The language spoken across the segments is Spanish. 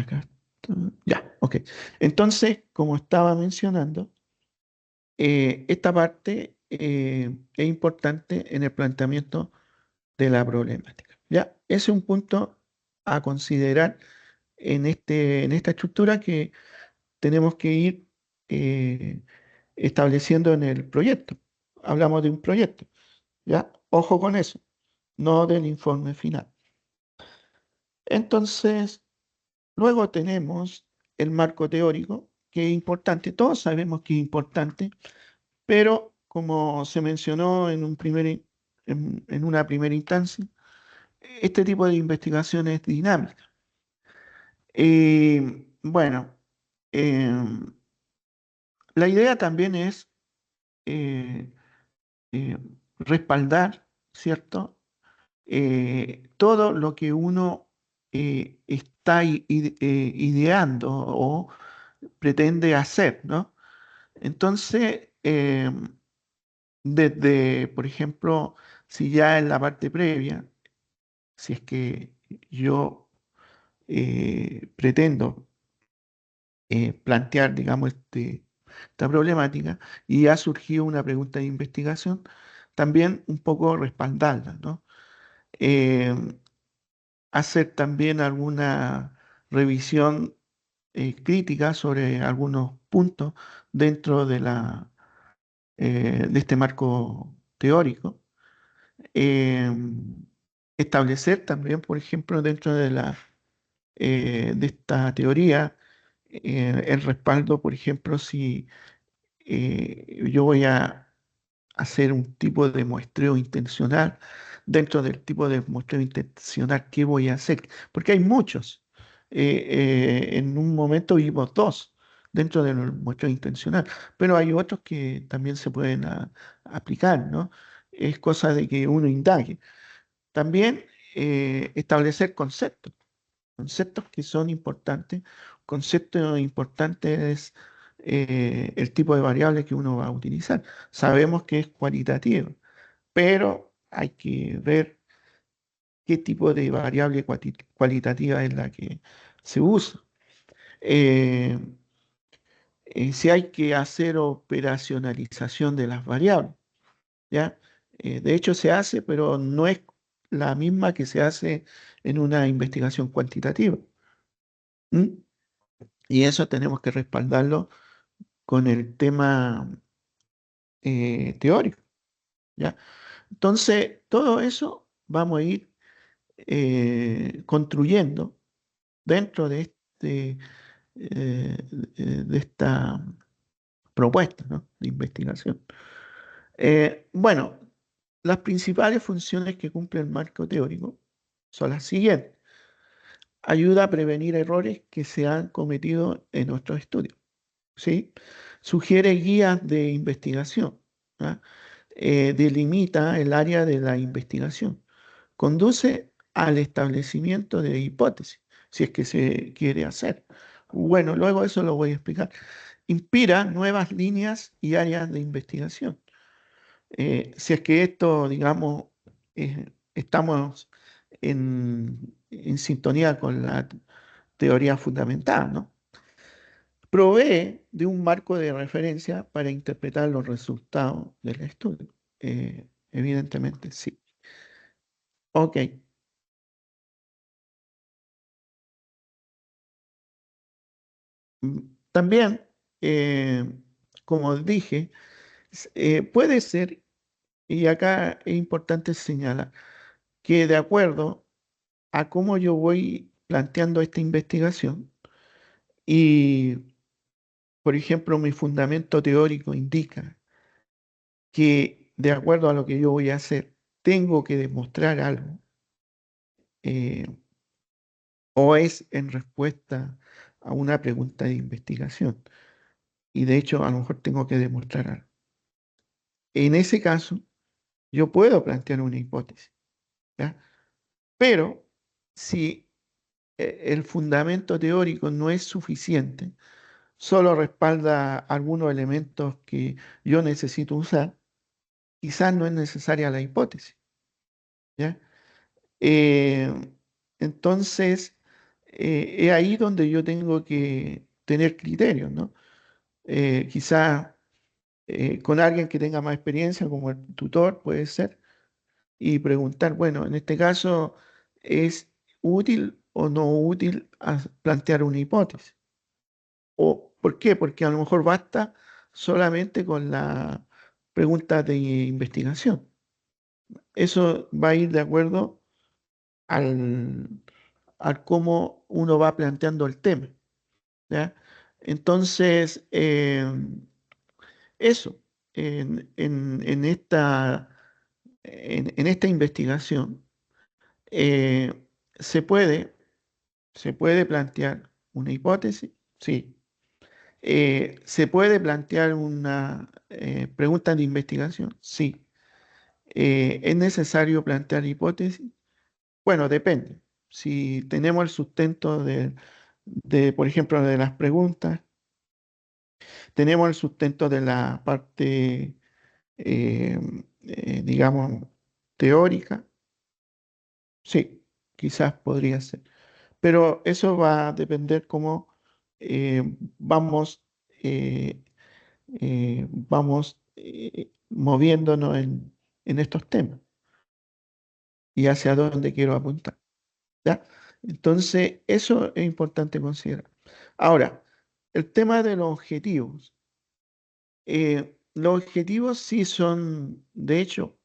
Acá está. Ya, ok. Entonces, como estaba mencionando, esta parte es importante en el planteamiento de la problemática. ¿Ya? Ese es un punto a considerar en esta estructura que tenemos que ir eh, estableciendo en el proyecto. Hablamos de un proyecto, ¿ya? Ojo con eso, no del informe final. Entonces, luego tenemos el marco teórico, que es importante, todos sabemos que es importante, pero como se mencionó en una primera instancia, este tipo de investigación es dinámica. Y bueno, em, la idea también es eh, eh, respaldar, ¿cierto? Todo lo que uno está ideando o pretende hacer, ¿no? Entonces, desde, por ejemplo, si ya en la parte previa, si es que yo pretendo plantear, digamos, esta problemática y ha surgido una pregunta de investigación, también un poco respaldarla, ¿no? Eh, hacer también alguna revisión crítica sobre algunos puntos dentro de este marco teórico. Eh, establecer también, por ejemplo, dentro de esta teoría, el respaldo, por ejemplo, si yo voy a hacer un tipo de muestreo intencional, dentro del tipo de muestreo intencional, ¿qué voy a hacer? Porque hay muchos. En un momento vimos dos dentro del muestreo intencional, pero hay otros que también se pueden aplicar, ¿no? Es cosa de que uno indague. También establecer conceptos que son importantes. Concepto importante es el tipo de variable que uno va a utilizar. Sabemos que es cualitativo, pero hay que ver qué tipo de variable cualitativa es la que se usa. Eh, si hay que hacer operacionalización de las variables, ¿ya? De hecho se hace, pero no es la misma que se hace en una investigación cuantitativa. ¿Mm? Y eso tenemos que respaldarlo con el tema teórico, ¿ya? Entonces, todo eso vamos a ir construyendo dentro de esta propuesta, ¿no? De investigación. Bueno, las principales funciones que cumple el marco teórico son las siguientes. Ayuda a prevenir errores que se han cometido en nuestros estudios, ¿sí? Sugiere guías de investigación, ¿ah? Delimita el área de la investigación, conduce al establecimiento de hipótesis, si es que se quiere hacer. Bueno, luego eso lo voy a explicar. Inspira nuevas líneas y áreas de investigación. Si es que esto, digamos, estamos en sintonía con la teoría fundamental, ¿no? Provee de un marco de referencia para interpretar los resultados del estudio. Evidentemente, sí. Ok. Mm, también, eh, como dije, puede ser, y acá es importante señalar, que de acuerdo a cómo yo voy planteando esta investigación y, por ejemplo, mi fundamento teórico indica que de acuerdo a lo que yo voy a hacer, tengo que demostrar algo, eh, o es en respuesta a una pregunta de investigación. Y de hecho, a lo mejor tengo que demostrar algo. En ese caso, yo puedo plantear una hipótesis, ¿ya? Pero si el fundamento teórico no es suficiente, solo respalda algunos elementos que yo necesito usar, quizás no es necesaria la hipótesis, ¿ya? Eh, entonces, es ahí donde yo tengo que tener criterios, ¿no? Quizás con alguien que tenga más experiencia, como el tutor puede ser, y preguntar, bueno, en este caso, ¿es útil o no útil plantear una hipótesis? ¿O por qué? Porque a lo mejor basta solamente con la pregunta de investigación. Eso va a ir de acuerdo al, a cómo uno va planteando el tema, ¿ya? Entonces, eso, en esta investigación eh, se puede, se puede plantear una hipótesis, sí. ¿Se puede plantear una pregunta de investigación? Sí. ¿Es necesario plantear hipótesis? Bueno, depende. Si tenemos el sustento por ejemplo, de las preguntas, tenemos el sustento de la parte, eh, digamos, teórica, sí, quizás podría ser. Pero eso va a depender cómo eh, vamos, eh, moviéndonos en estos temas y hacia dónde quiero apuntar. ¿Ya? Entonces, eso es importante considerar. Ahora, el tema de los objetivos. Los objetivos sí son, de hecho,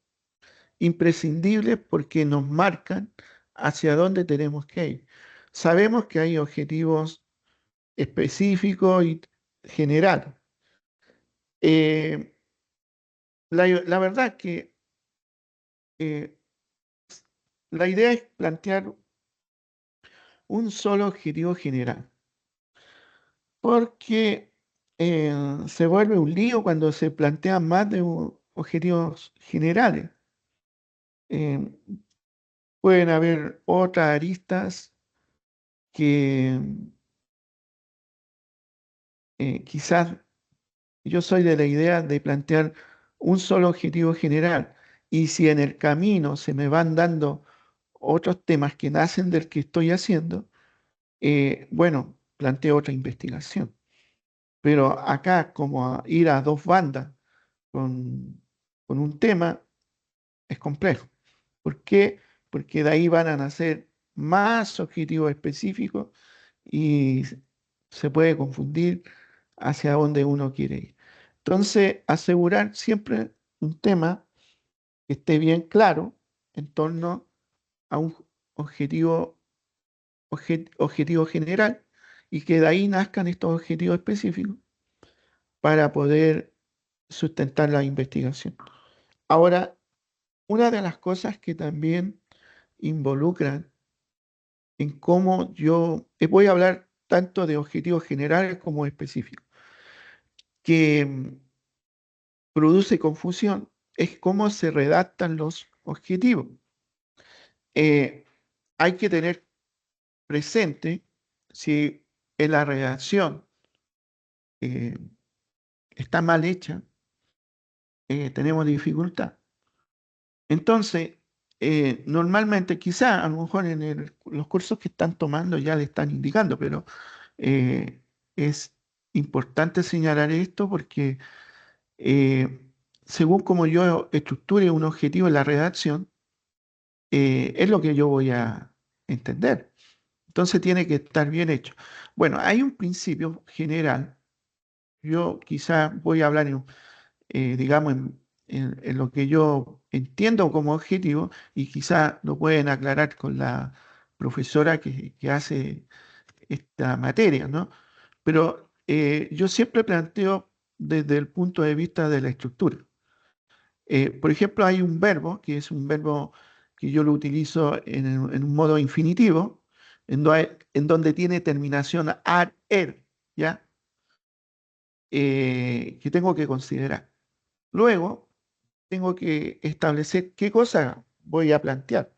imprescindibles porque nos marcan hacia dónde tenemos que ir. Sabemos que hay objetivos específicos y generales. Eh, la verdad que eh, la idea es plantear un solo objetivo general, porque se vuelve un lío cuando se plantean más de objetivos generales. Eh, Pueden haber otras aristas que quizás yo soy de la idea de plantear un solo objetivo general y si en el camino se me van dando otros temas que nacen del que estoy haciendo, bueno, planteo otra investigación. Pero acá, como ir a dos bandas con, con un tema, es complejo. ¿Por qué? Porque de ahí van a nacer más objetivos específicos y se puede confundir hacia dónde uno quiere ir. Entonces, asegurar siempre un tema que esté bien claro en torno a un objetivo, objetivo general y que de ahí nazcan estos objetivos específicos para poder sustentar la investigación. Ahora, una de las cosas que también involucran en cómo voy a hablar tanto de objetivos generales como específicos, que produce confusión es cómo se redactan los objetivos. Eh, Hay que tener presente si en la redacción eh, está mal hecha, tenemos dificultad. Entonces, normalmente, quizá a lo mejor en los cursos que están tomando ya le están indicando, pero eh, es importante señalar esto porque eh, según como yo estructure un objetivo en la redacción, es lo que yo voy a entender. Entonces tiene que estar bien hecho. Bueno, hay un principio general. Yo quizá voy a hablar digamos, en lo que yo entiendo como objetivo y quizá lo pueden aclarar con la profesora que hace esta materia, ¿no? Pero yo siempre planteo desde el punto de vista de la estructura. Por ejemplo, hay un verbo, que es un verbo que yo lo utilizo en un modo infinitivo, en donde tiene terminación ar, er, ¿ya? Que tengo que considerar. Luego, tengo que establecer qué cosa voy a plantear,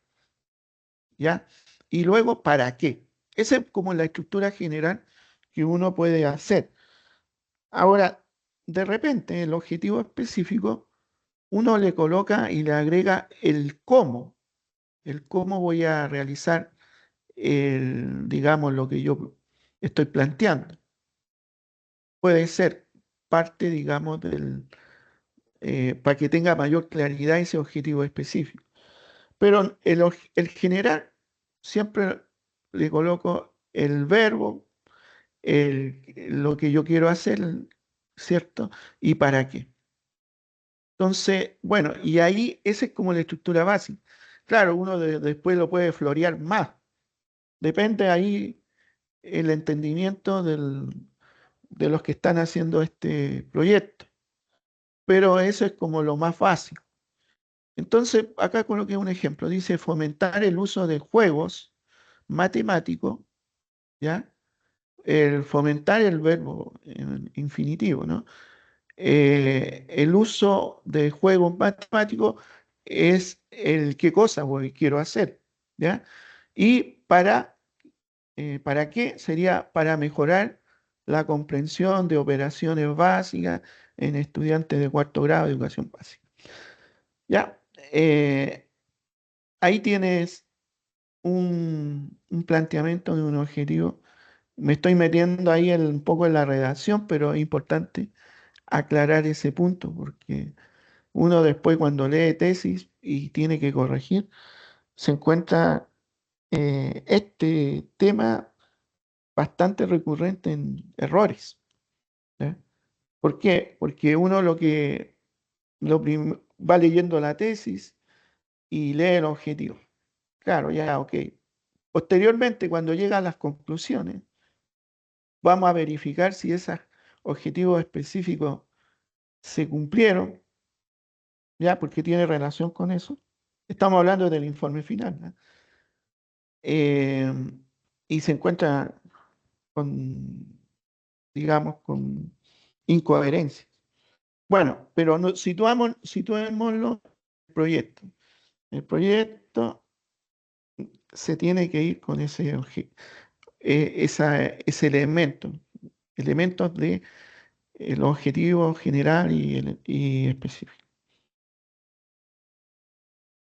¿ya? Y luego, ¿para qué? Esa es como la estructura general que uno puede hacer. Ahora, de repente, el objetivo específico, uno le coloca y le agrega el cómo voy a realizar digamos, lo que yo estoy planteando. Puede ser parte, digamos, para que tenga mayor claridad ese objetivo específico. Pero el general siempre le coloco el verbo, lo que yo quiero hacer, ¿cierto? ¿Y para qué? Entonces, bueno, y ahí esa es como la estructura básica. Claro, uno después lo puede florear más. Depende ahí el entendimiento de los que están haciendo este proyecto. Pero eso es como lo más básico. Entonces, acá coloqué un ejemplo. Dice fomentar el uso de juegos matemáticos, ¿ya? El fomentar el verbo en infinitivo, ¿no? El uso de juegos matemáticos es el qué cosa quiero hacer, ¿ya? Y ¿para qué? Sería para mejorar la comprensión de operaciones básicas en estudiantes de cuarto grado de educación básica, ¿ya? Ahí tienes un planteamiento de un objetivo. Me estoy metiendo ahí un poco en la redacción, pero es importante aclarar ese punto, porque uno después cuando lee tesis y tiene que corregir, se encuentra este tema bastante recurrente en errores. ¿Ya? ¿Por qué? Porque uno va leyendo la tesis y lee el objetivo. Claro, ya, ok. Posteriormente, cuando llega a las conclusiones, vamos a verificar si esos objetivos específicos se cumplieron, ya, porque tiene relación con eso. Estamos hablando del informe final, ¿no? Eh, y se encuentra con, digamos, con incoherencias. Bueno, pero situémoslo en el proyecto. El proyecto se tiene que ir con ese elemento, elementos de el objetivo general y específico.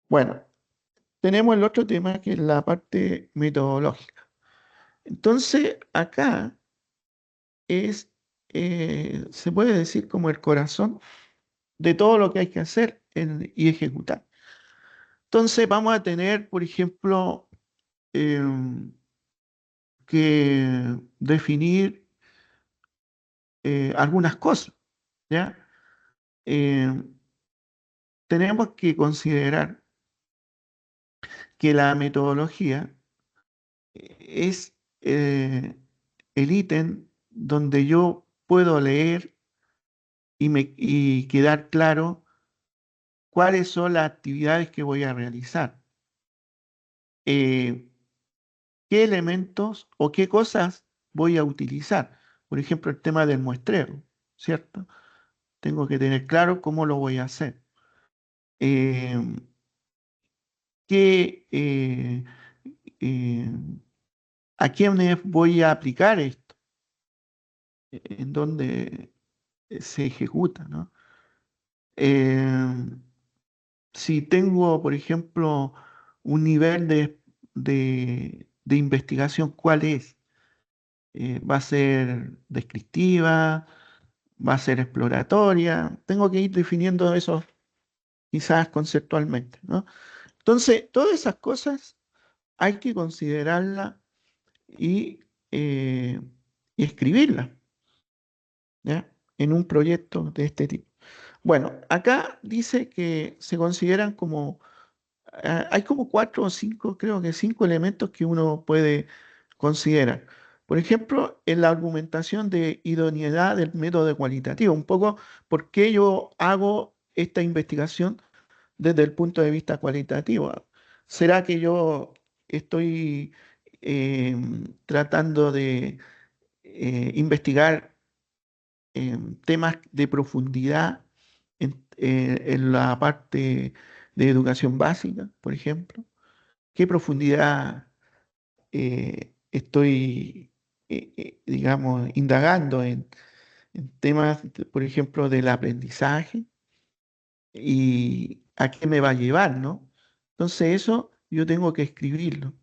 Bueno, tenemos el otro tema que es la parte metodológica. Entonces, acá es, se puede decir como el corazón de todo lo que hay que hacer y ejecutar. Entonces, vamos a tener, por ejemplo, em, que definir algunas cosas, ¿ya? Em, Tenemos que considerar que la metodología es el ítem donde yo puedo leer y quedar claro cuáles son las actividades que voy a realizar, eh, qué elementos o qué cosas voy a utilizar. Por ejemplo, el tema del muestreo, ¿cierto? Tengo que tener claro cómo lo voy a hacer. Eh, qué, eh, ¿A quiénes voy a aplicar esto? ¿En dónde se ejecuta, ¿no? Eh, si tengo, por ejemplo, un nivel de investigación, ¿cuál es? ¿Va a ser descriptiva? ¿Va a ser exploratoria? Tengo que ir definiendo eso quizás conceptualmente, ¿no? Entonces, todas esas cosas hay que considerarlas y, eh, y escribirlas, ¿ya? En un proyecto de este tipo. Bueno, acá dice que se consideran como hay como cuatro o cinco, creo que cinco elementos que uno puede considerar. Por ejemplo, en la argumentación de idoneidad del método cualitativo, un poco por qué yo hago esta investigación desde el punto de vista cualitativo. ¿Será que yo estoy tratando de investigar temas de profundidad en la parte de educación básica, por ejemplo? ¿Qué profundidad estoy, digamos, indagando en temas, por ejemplo, del aprendizaje y a qué me va a llevar, ¿no? Entonces eso yo tengo que escribirlo.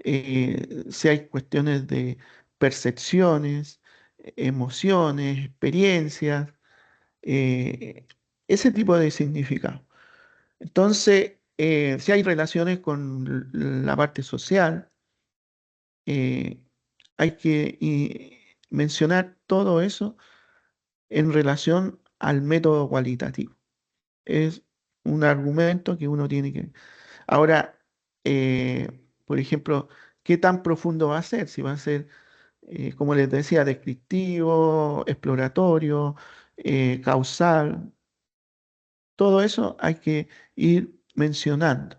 si hay cuestiones de percepciones, emociones, experiencias, eh, ese tipo de significado. Entonces, si hay relaciones con la parte social, eh, hay que mencionar todo eso en relación al método cualitativo. Es un argumento que uno tiene que... Ahora, por ejemplo, ¿qué tan profundo va a ser? Si va a ser, como les decía, descriptivo, exploratorio, causal, todo eso hay que ir mencionando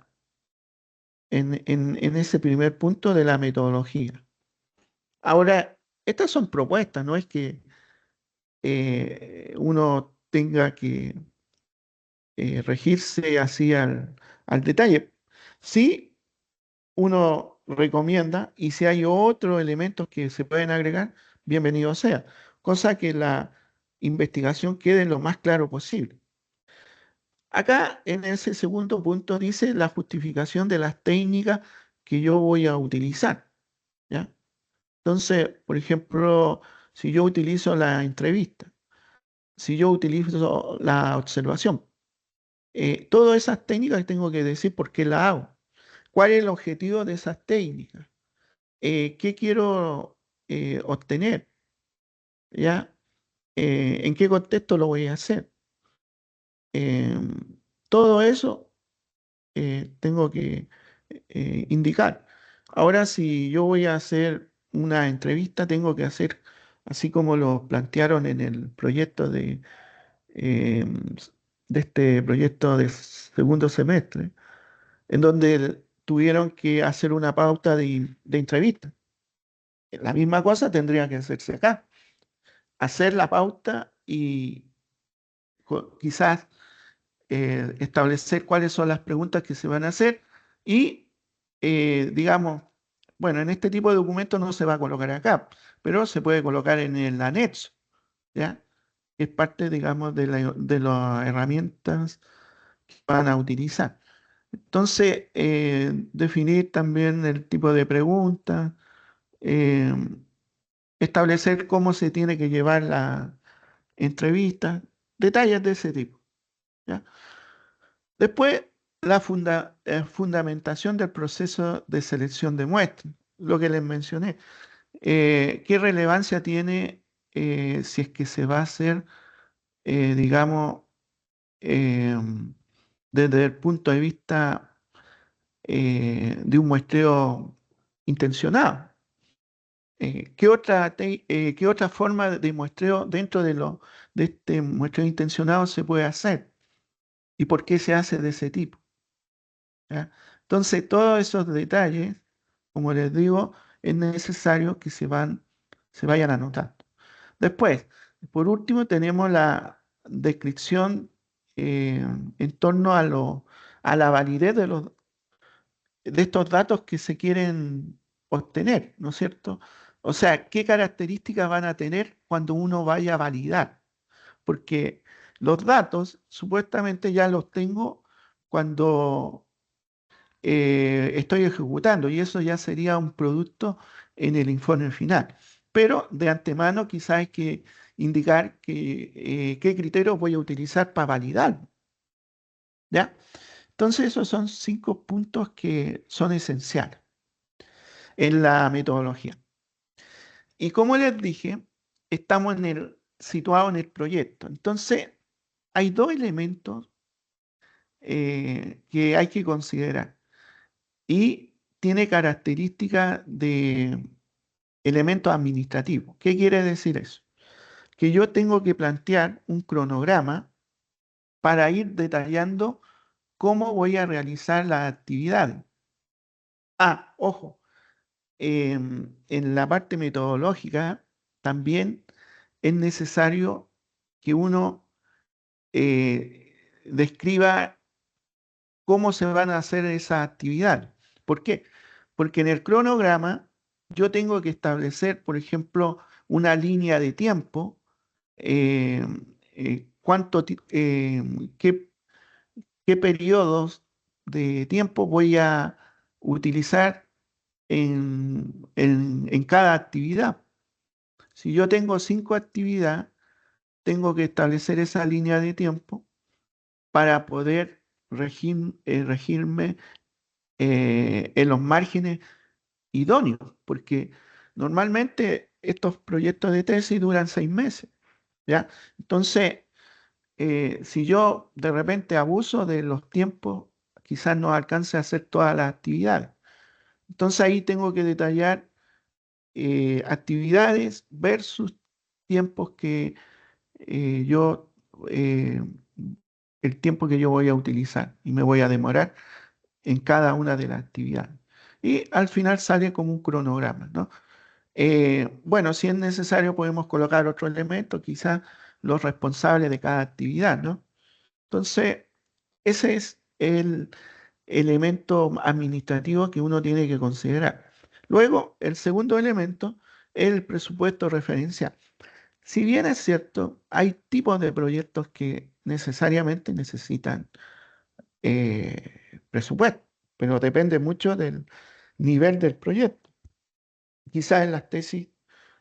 en ese primer punto de la metodología. Ahora, estas son propuestas, no es que uno tenga que regirse así al detalle. Sí, uno recomienda y si hay otros elementos que se pueden agregar, bienvenido sea, cosa que la investigación quede lo más claro posible. Acá en ese segundo punto dice la justificación de las técnicas que yo voy a utilizar, ¿ya? Entonces, por ejemplo, si yo utilizo la entrevista, si yo utilizo la observación, todas esas técnicas tengo que decir por qué las hago. ¿Cuál es el objetivo de esas técnicas? ¿Qué quiero obtener? ¿Ya? ¿En qué contexto lo voy a hacer? Todo eso tengo que indicar. Ahora, si yo voy a hacer una entrevista, tengo que hacer, así como lo plantearon en el proyecto eh, de este proyecto de segundo semestre, en donde tuvieron que hacer una pauta de entrevista. La misma cosa tendría que hacerse acá. Hacer la pauta y quizás establecer cuáles son las preguntas que se van a hacer y, digamos, bueno, en este tipo de documentos no se va a colocar acá, pero se puede colocar en el anexo, ¿ya? Es parte, digamos, de las herramientas que van a utilizar. Entonces, definir también el tipo de preguntas, eh, establecer cómo se tiene que llevar la entrevista, detalles de ese tipo, ¿ya? Después, la fundamentación del proceso de selección de muestras, lo que les mencioné. ¿Qué relevancia tiene si es que se va a hacer, digamos, eh, desde el punto de vista de un muestreo intencionado? ¿Qué otra forma de muestreo dentro de este muestreo intencionado se puede hacer? ¿Y por qué se hace de ese tipo? ¿Ya? Entonces, todos esos detalles, como les digo, es necesario que se vayan anotando. Después, por último, tenemos la descripción en torno a la validez de estos datos que se quieren obtener, ¿no es cierto? O sea, ¿qué características van a tener cuando uno vaya a validar? Porque los datos supuestamente ya los tengo cuando estoy ejecutando y eso ya sería un producto en el informe final. Pero de antemano quizás hay que indicar qué criterios voy a utilizar para validar, ¿ya? Entonces esos son 5 puntos que son esenciales en la metodología. Y como les dije, estamos situados en el proyecto. Entonces hay dos elementos que hay que considerar y tiene características de elementos administrativos. ¿Qué quiere decir eso? Que yo tengo que plantear un cronograma para ir detallando cómo voy a realizar las actividades. Ah, ojo, en la parte metodológica también es necesario que uno describa cómo se van a hacer esas actividades. ¿Por qué? Porque en el cronograma yo tengo que establecer, por ejemplo, una línea de tiempo, eh, qué, qué periodos de tiempo voy a utilizar en cada actividad. Si yo tengo 5 actividades, tengo que establecer esa línea de tiempo para poder regirme en los márgenes idóneos, porque normalmente estos proyectos de tesis duran 6 meses, ¿ya? Entonces, si yo de repente abuso de los tiempos, quizás no alcance a hacer todas las actividades. Entonces ahí tengo que detallar actividades versus tiempos que yo, eh, el tiempo que yo voy a utilizar y me voy a demorar en cada una de las actividades. Y al final sale como un cronograma, ¿no? Bueno, si es necesario podemos colocar otro elemento, quizás los responsables de cada actividad, ¿no? Entonces, ese es el elemento administrativo que uno tiene que considerar. Luego, el segundo elemento es el presupuesto referencial. Si bien es cierto, hay tipos de proyectos que necesariamente necesitan presupuesto, pero depende mucho del nivel del proyecto. Quizás en las tesis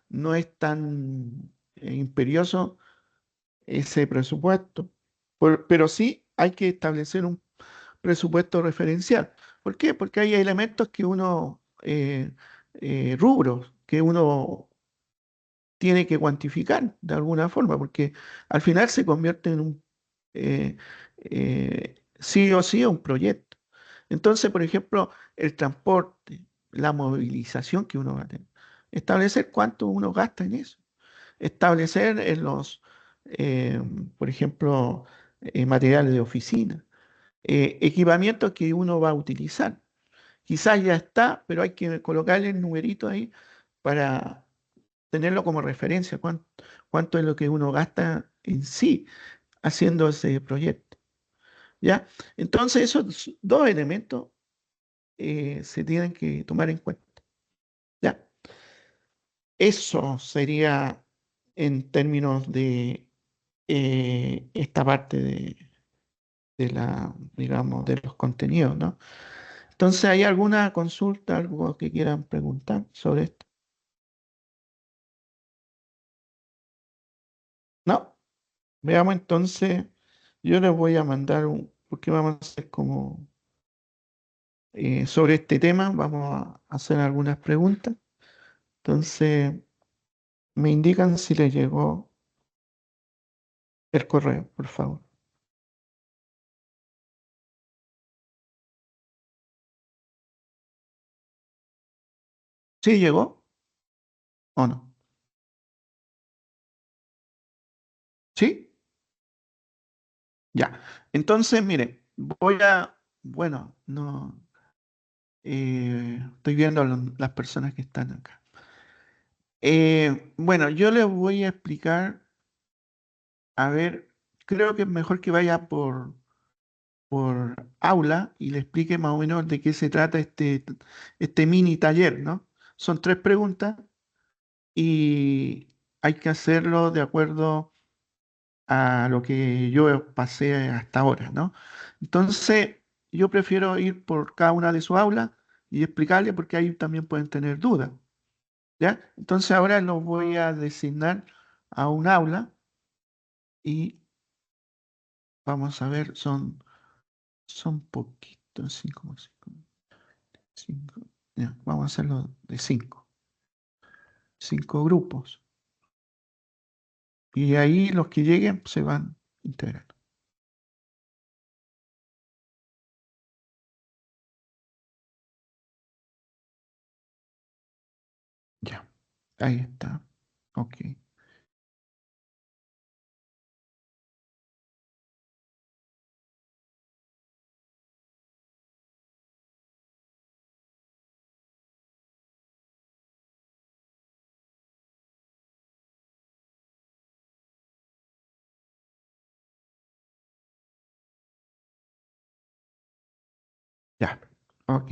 no es tan imperioso ese presupuesto, pero sí hay que establecer un presupuesto referencial. ¿Por qué? Porque hay elementos que uno, rubros, que uno tiene que cuantificar de alguna forma, porque al final se convierte en un, sí o sí, un proyecto. Entonces, por ejemplo, el transporte, la movilización que uno va a tener, establecer cuánto uno gasta en eso, establecer en los, eh, por ejemplo, materiales de oficina, equipamiento que uno va a utilizar. Quizás ya está, pero hay que colocarle el numerito ahí para tenerlo como referencia, cuánto es lo que uno gasta en sí haciendo ese proyecto. ¿Ya? Entonces, esos dos elementos se tienen que tomar en cuenta. ¿Ya? Eso sería en términos de esta parte de la, digamos, de los contenidos, ¿no? Entonces, ¿hay alguna consulta, algo que quieran preguntar sobre esto? ¿No? Veamos entonces, yo les voy a mandar porque vamos a hacer como sobre este tema, vamos a hacer algunas preguntas. Entonces, me indican si les llegó el correo, por favor. ¿Sí llegó o no? ¿Sí? Ya. Entonces, mire, bueno, no, estoy viendo las personas que están acá. Bueno, yo les voy a explicar, a ver, creo que es mejor que vaya por aula y le explique más o menos de qué se trata este mini taller, ¿no? Son 3 preguntas y hay que hacerlo de acuerdo a lo que yo pasé hasta ahora, ¿no? Entonces, yo prefiero ir por cada una de sus aulas y explicarle porque ahí también pueden tener dudas, ¿ya? Entonces, ahora los voy a designar a un aula y vamos a ver, son poquitos, 5, ya, vamos a hacerlo de 5 grupos. Y ahí los que lleguen se van integrando. Ya, ahí está. Ok. Ya, ok.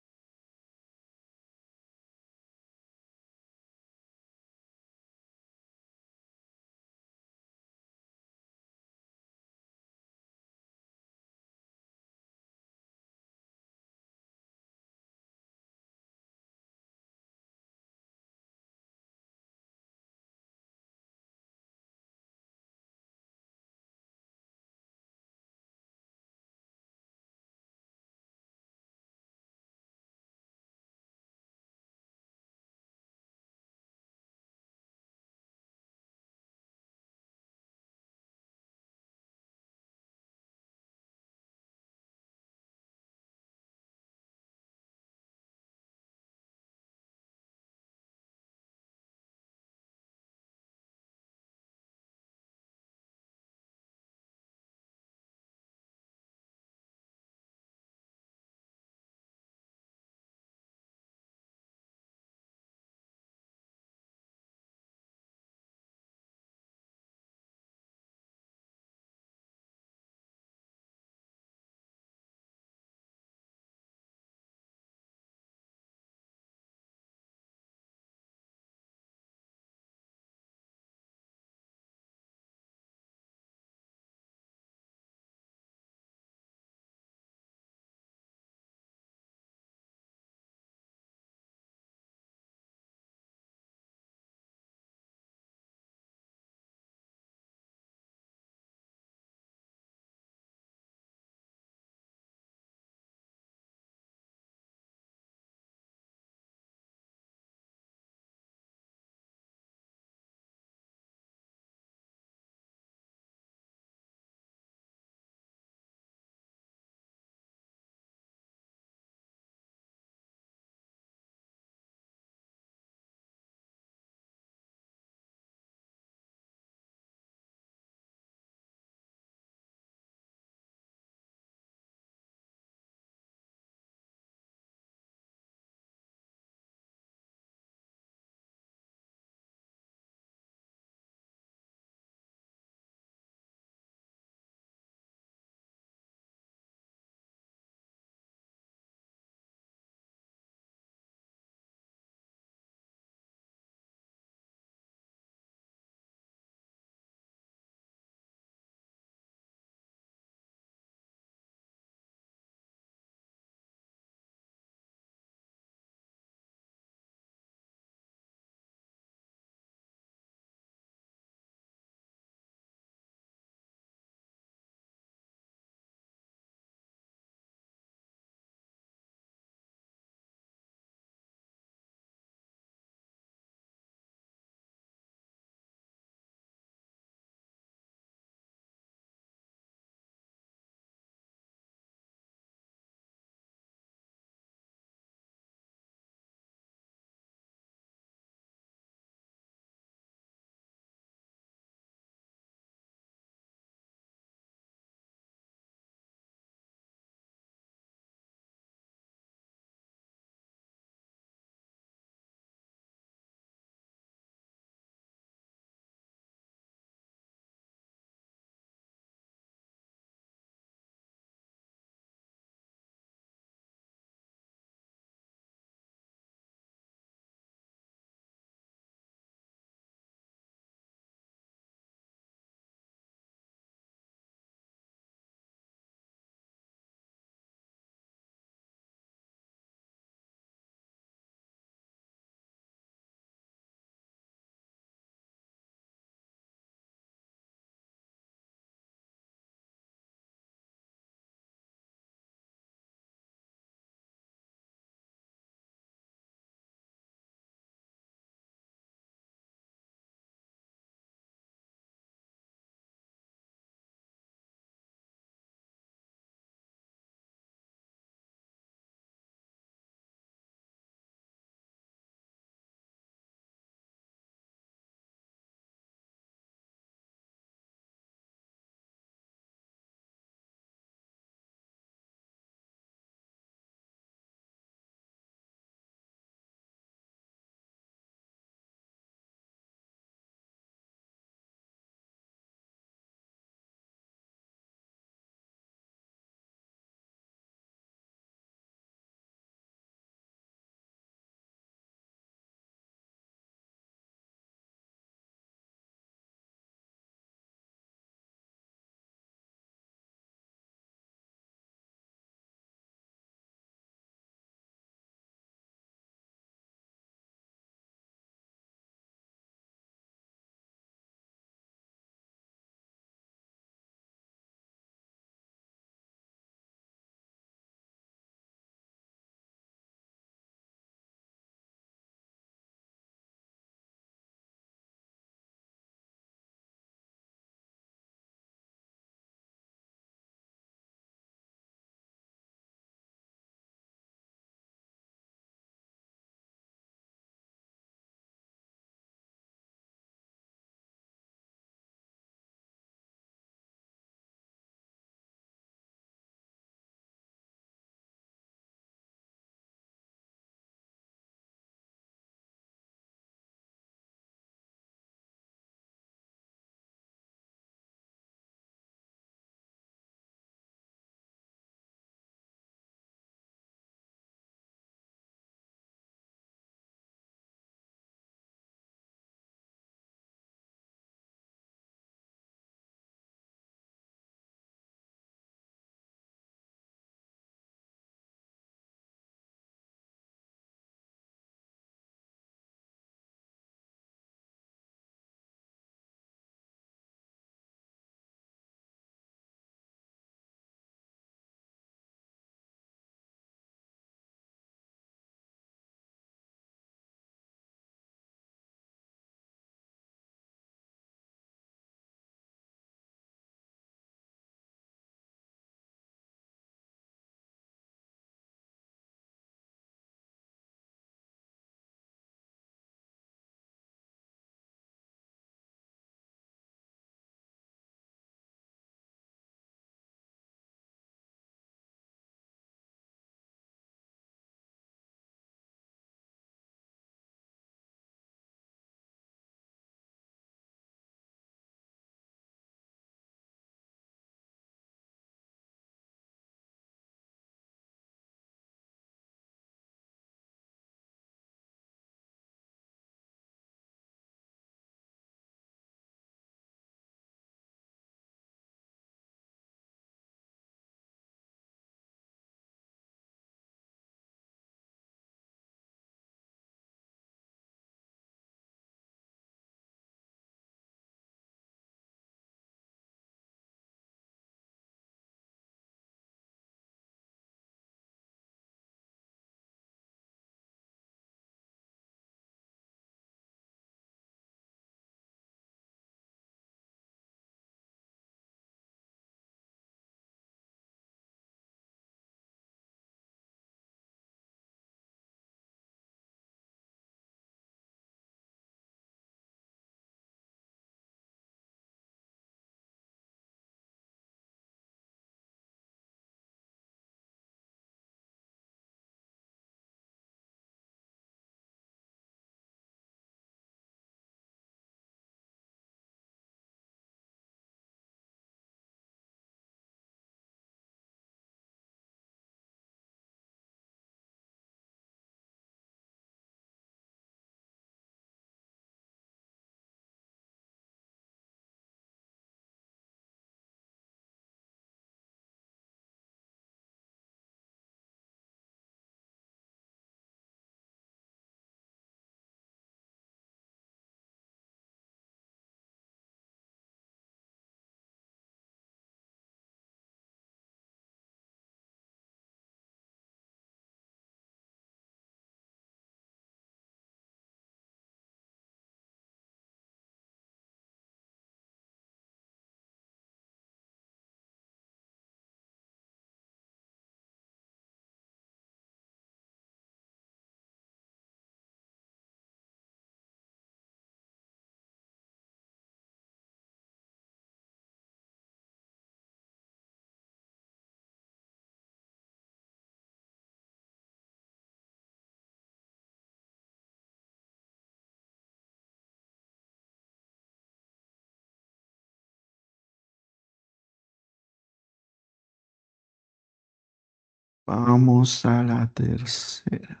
Vamos a la tercera.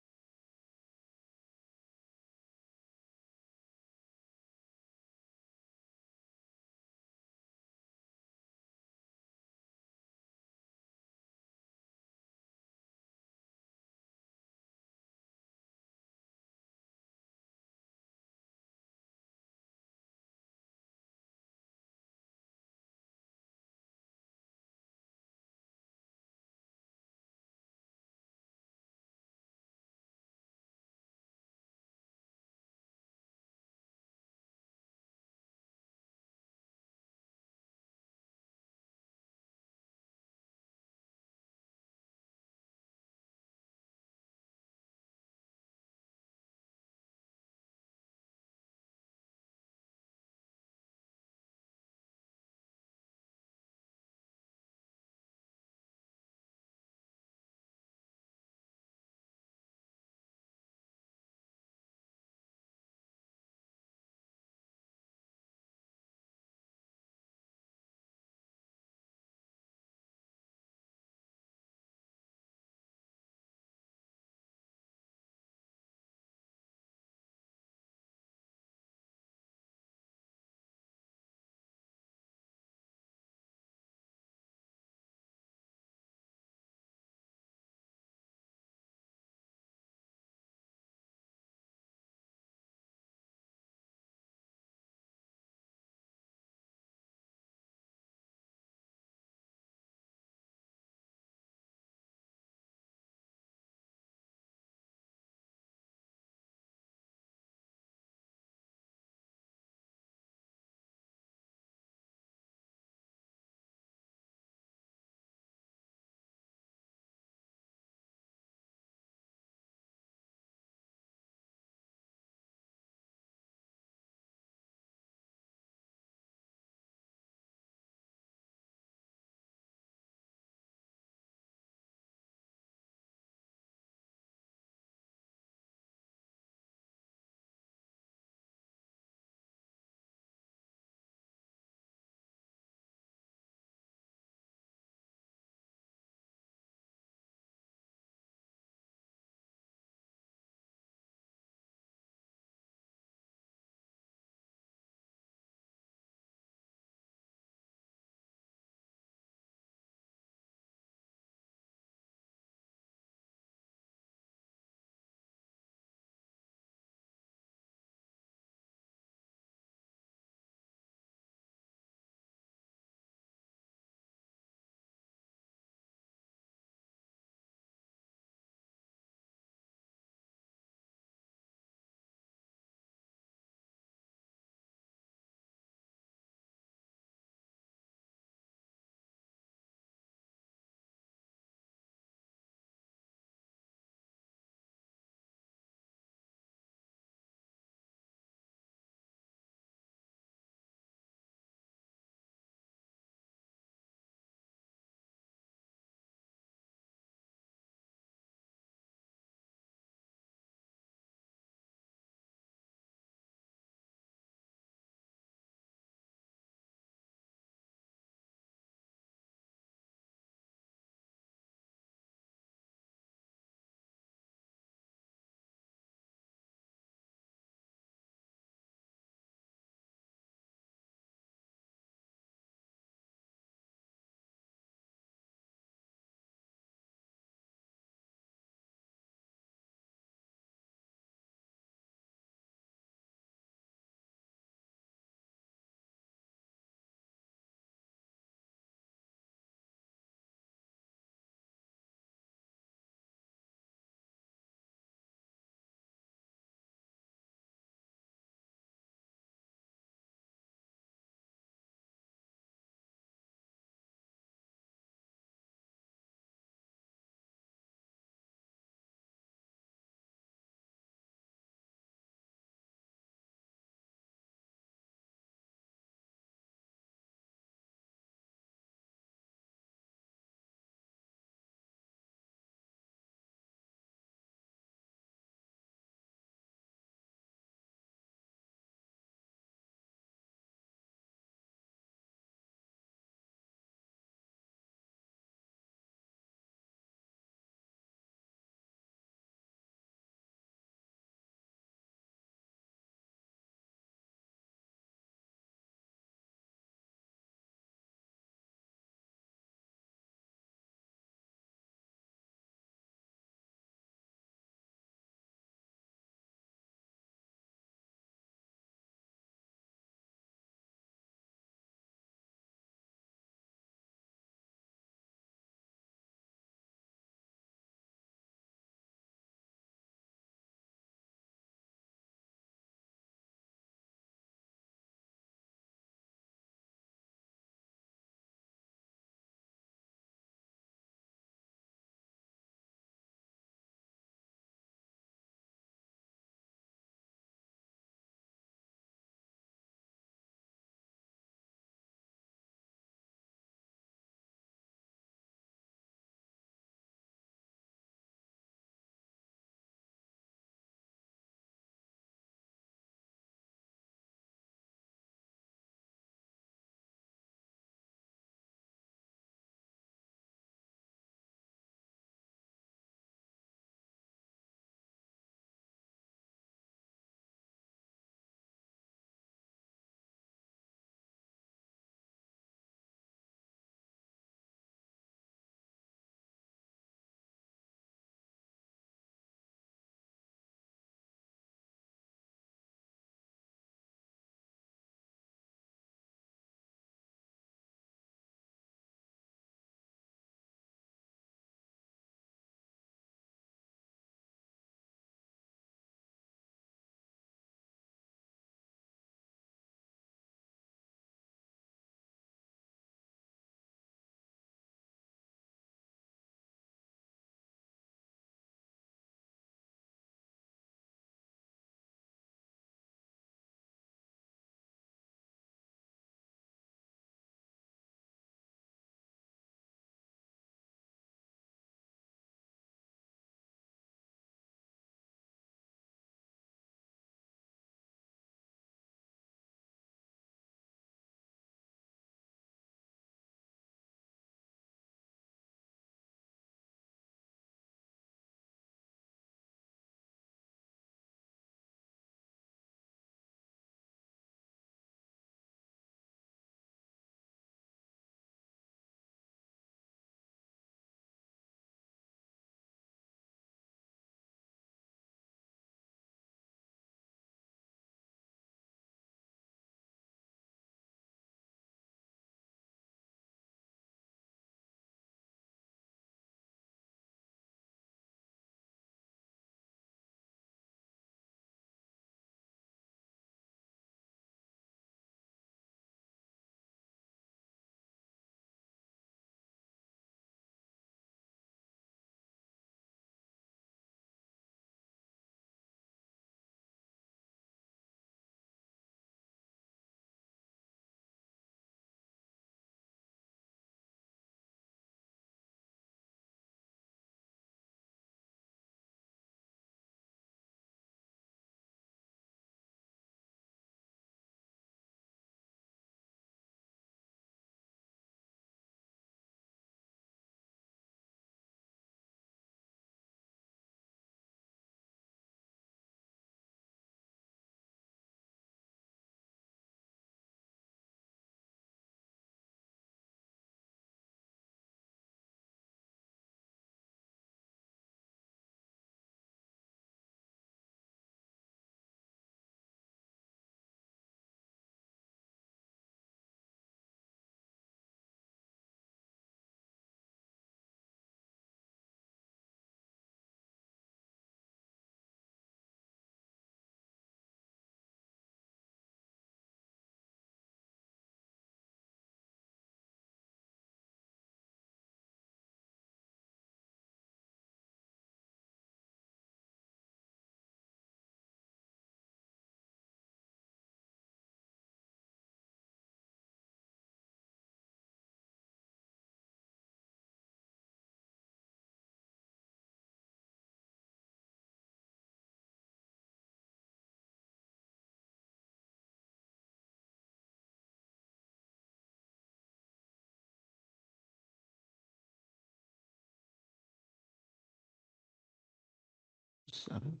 Salud.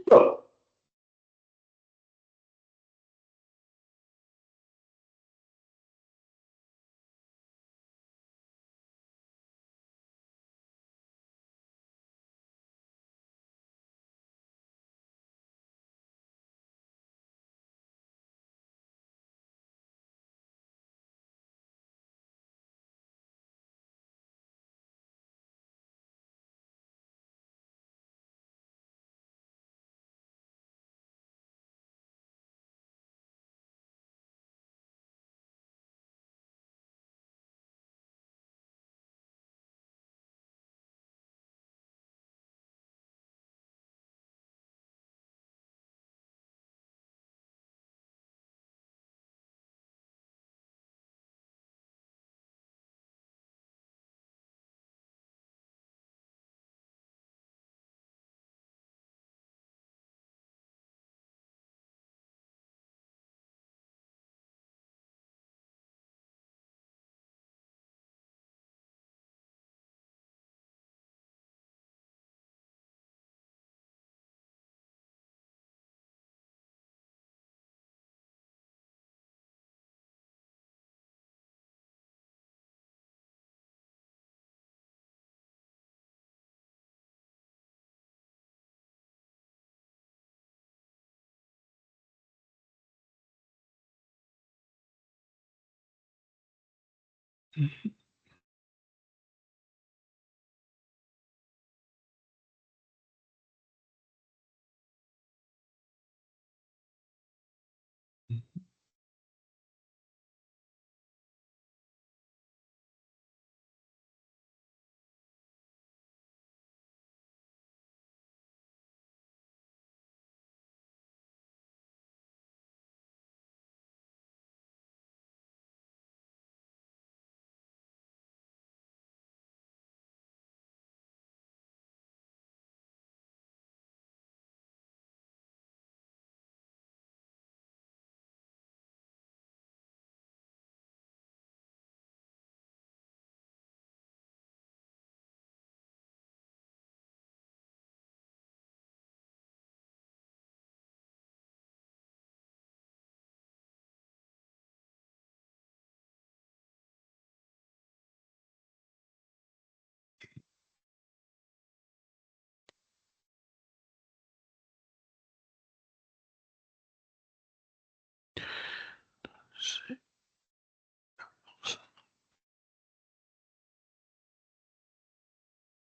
No.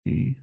Sí.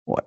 Bueno,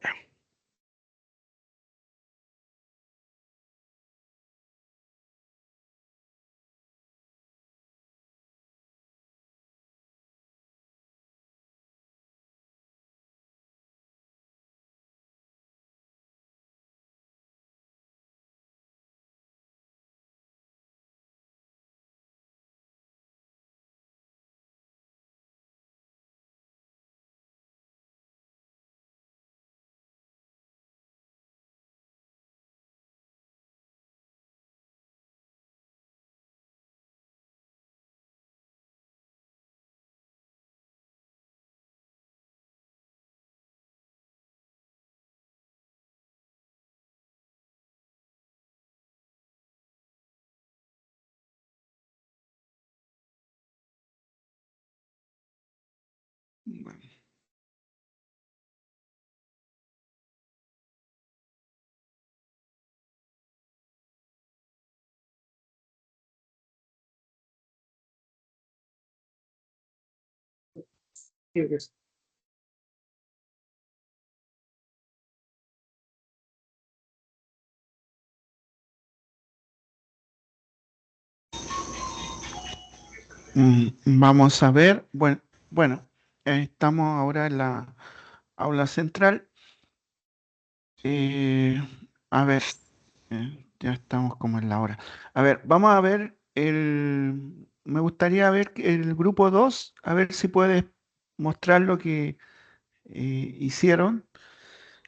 bueno, sí, vamos a ver. Bueno, bueno, estamos ahora en la aula central. Eh, a ver, ya estamos como en la hora. A ver, vamos a ver Me gustaría ver el grupo 2 a ver si puedes mostrar lo que hicieron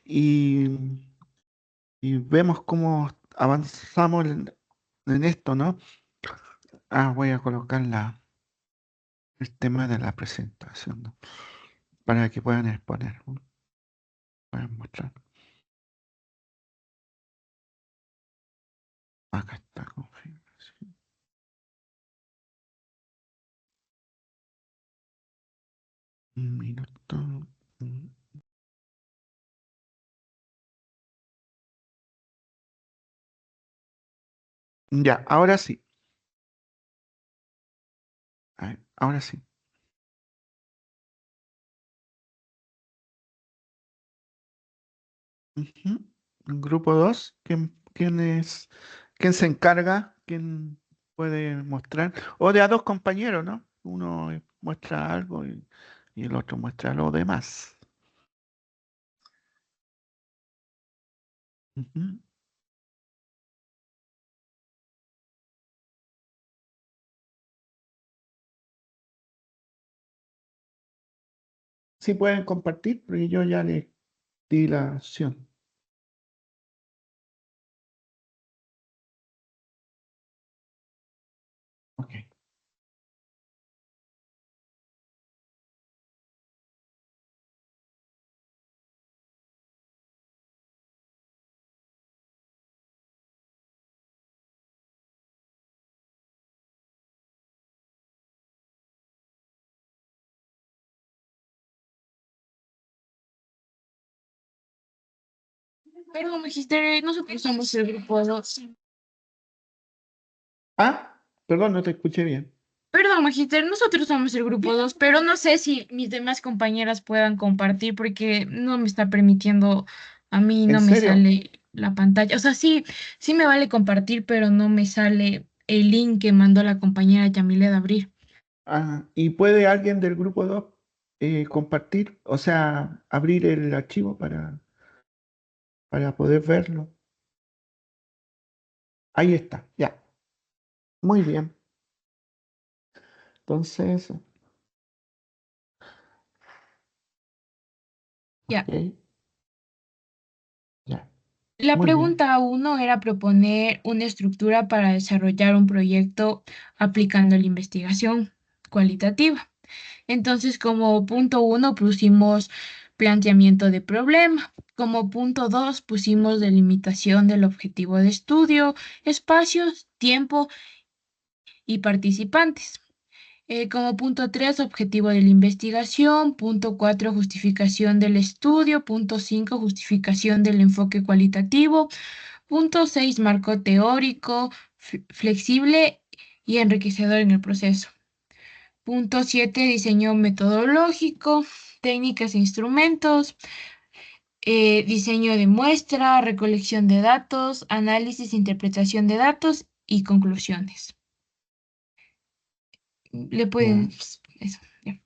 y, y vemos cómo avanzamos en esto, ¿no? Ah, voy a colocar el tema de la presentación, ¿no? Para que puedan exponer, ¿no? Puedan mostrar. Acá está, configuración. Un minuto. Mm. Ya, ahora sí. A ver, ahora sí. Ujú. Grupo 2, ¿quién se encarga? ¿Quién puede mostrar? O de a dos compañeros, ¿no? Uno muestra algo y el otro muestra lo demás. Ujú. Sí pueden compartir, porque yo ya les di la opción. Ok. Pero Magister, nosotros somos el grupo 2. Ah, perdón, no te escuché bien. Perdón, Magister, nosotros somos el grupo 2, pero no sé si mis demás compañeras puedan compartir porque no me está permitiendo, a mí ¿En no me serio? sale la pantalla. O sea, sí, sí me vale compartir, pero no me sale el link que mandó la compañera Yamile de abrir. Ah, ¿y puede alguien del grupo 2 compartir, o sea, abrir el archivo para poder verlo? Ahí está, ya. Muy bien. Entonces, Ya. ok, ya. La Muy bien. pregunta uno era proponer una estructura para desarrollar un proyecto aplicando la investigación cualitativa. Entonces, como punto uno pusimos planteamiento de problema. Como punto dos pusimos delimitación del objetivo de estudio, espacios, tiempo y participantes. Como punto 3, objetivo de la investigación. Punto 4, justificación del estudio. Punto 5, justificación del enfoque cualitativo. Punto 6, marco teórico, flexible y enriquecedor en el proceso. Punto 7, diseño metodológico, técnicas e instrumentos. diseño de muestra, recolección de datos, análisis e interpretación de datos y conclusiones. Le pueden... Ya. Eso, ya.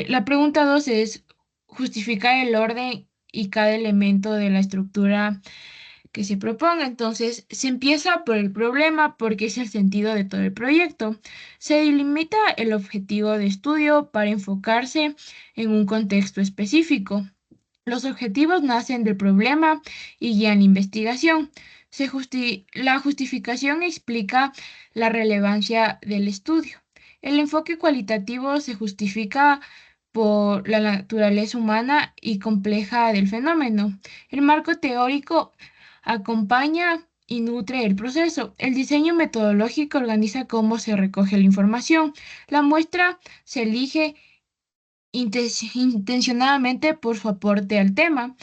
La pregunta 2 es justificar el orden y cada elemento de la estructura que se proponga. Entonces, se empieza por el problema porque es el sentido de todo el proyecto. Se delimita el objetivo de estudio para enfocarse en un contexto específico. Los objetivos nacen del problema y guían la investigación. La justificación explica la relevancia del estudio. El enfoque cualitativo se justifica por la naturaleza humana y compleja del fenómeno. El marco teórico acompaña y nutre el proceso. El diseño metodológico organiza cómo se recoge la información. La muestra se elige intencionadamente por su aporte al tema.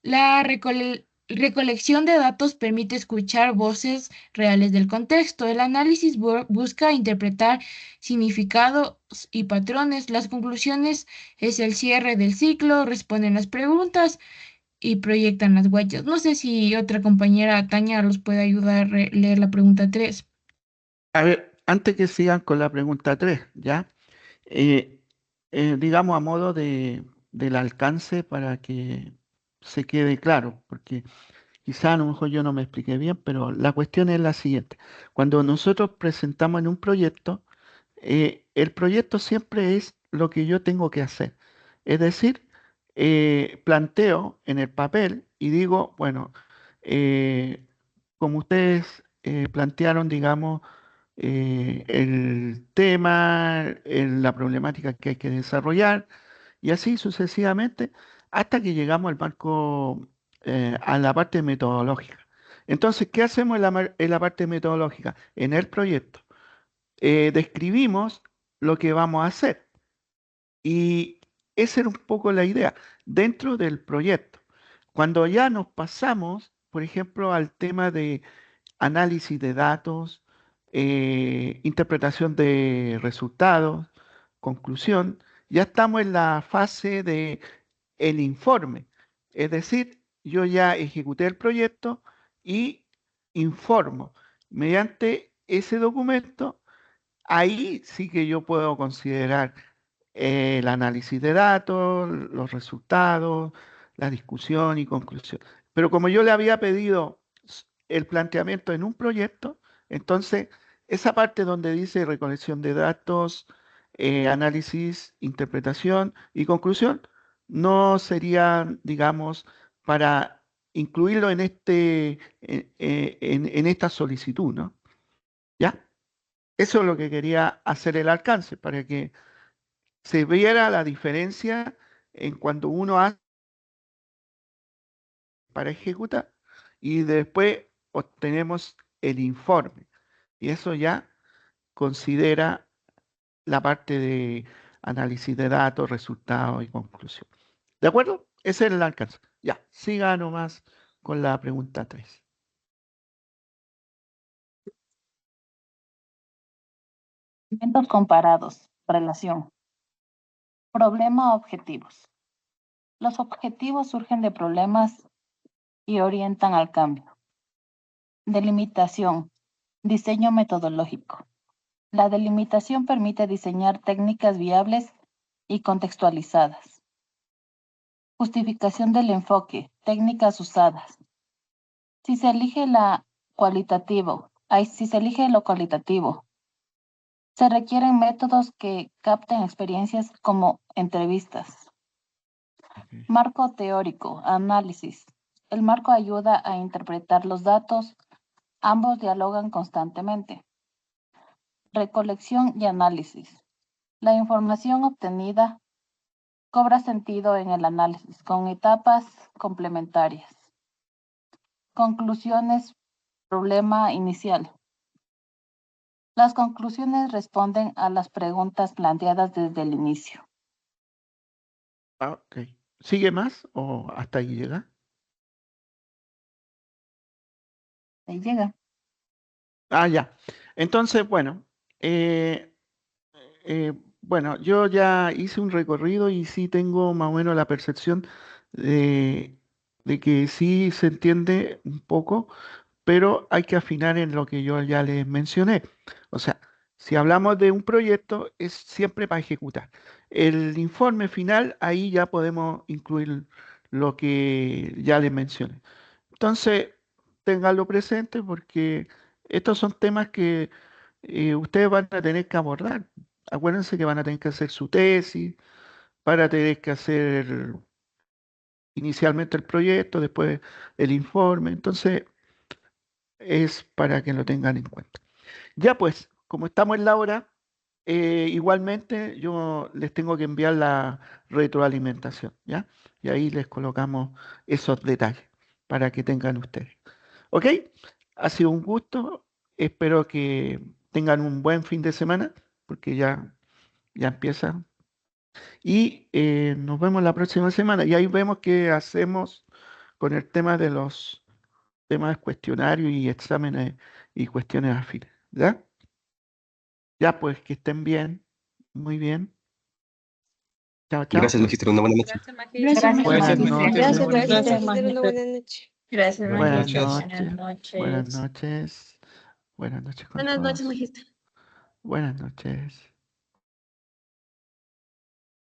La recolección de datos permite escuchar voces reales del contexto. El análisis busca interpretar significados y patrones. Las conclusiones es el cierre del ciclo, responden las preguntas y proyectan las huellas. No sé si otra compañera, Tania, los puede ayudar a leer la pregunta 3. A ver, antes que sigan con la pregunta 3, ¿ya? Eh, digamos a modo del alcance para que se quede claro, porque quizá a lo mejor yo no me expliqué bien, pero la cuestión es la siguiente. Cuando nosotros presentamos en un proyecto, el proyecto siempre es lo que yo tengo que hacer. Es decir, planteo en el papel y digo, bueno, eh, como ustedes plantearon, digamos, el tema, la problemática que hay que desarrollar, y así sucesivamente, hasta que llegamos al marco, a la parte metodológica. Entonces, ¿qué hacemos en la parte metodológica? En el proyecto describimos lo que vamos a hacer. Y esa era un poco la idea dentro del proyecto. Cuando ya nos pasamos, por ejemplo, al tema de análisis de datos, interpretación de resultados, conclusión, ya estamos en la fase de el informe. Es decir, yo ya ejecuté el proyecto y informo. Mediante ese documento, ahí sí que yo puedo considerar el análisis de datos, los resultados, la discusión y conclusión. Pero como yo le había pedido el planteamiento en un proyecto, entonces esa parte donde dice recolección de datos, análisis, interpretación y conclusión, no sería, digamos, para incluirlo en en esta solicitud, ¿no? ¿Ya? Eso es lo que quería hacer el alcance, para que se viera la diferencia en cuando uno hace para ejecutar y después obtenemos el informe. Y eso ya considera la parte de análisis de datos, resultados y conclusión. ¿De acuerdo? Ese es el alcance. Ya, siga nomás con la pregunta 3. Elementos comparados. Relación. Problema objetivos. Los objetivos surgen de problemas y orientan al cambio. Delimitación. Diseño metodológico. La delimitación permite diseñar técnicas viables y contextualizadas. Justificación del enfoque. Técnicas usadas. Si se elige si se elige lo cualitativo, se requieren métodos que capten experiencias como entrevistas. Ok. Marco teórico, análisis. El marco ayuda a interpretar los datos, ambos dialogan constantemente. Recolección y análisis. La información obtenida cobra sentido en el análisis con etapas complementarias. Conclusiones, problema inicial. Las conclusiones responden a las preguntas planteadas desde el inicio. Ah, ok. ¿Sigue más o hasta ahí llega? Ahí llega. Ah, ya. Entonces, bueno, eh, bueno, yo ya hice un recorrido y sí tengo más o menos la percepción de que sí se entiende un poco, pero hay que afinar en lo que yo ya les mencioné. O sea, si hablamos de un proyecto, es siempre para ejecutar. El informe final, ahí ya podemos incluir lo que ya les mencioné. Entonces, ténganlo presente porque estos son temas que ustedes van a tener que abordar. Acuérdense que van a tener que hacer su tesis, van a tener que hacer inicialmente el proyecto, después el informe. Entonces, es para que lo tengan en cuenta. Ya pues, como estamos en la hora, igualmente yo les tengo que enviar la retroalimentación, ¿ya? Y ahí les colocamos esos detalles para que tengan ustedes. ¿Ok? Ha sido un gusto. Espero que tengan un buen fin de semana, porque ya empieza. Y nos vemos la próxima semana. Y ahí vemos qué hacemos con el tema de los temas cuestionarios y exámenes y cuestiones afines. ¿Ya? Ya, pues que estén bien. Muy bien. Chao, chao. Gracias, magíster. Una buena noche. Gracias, Gracias, Magíster. Buenas magíster. noches. Gracias, Buenas maestra. Gracias, Que tengan una magíster. buena noche. Gracias, Buenas Magíster. noches. noches. Buenas noches. Buenas noches con Buenas noches, todos. magíster. Buenas noches.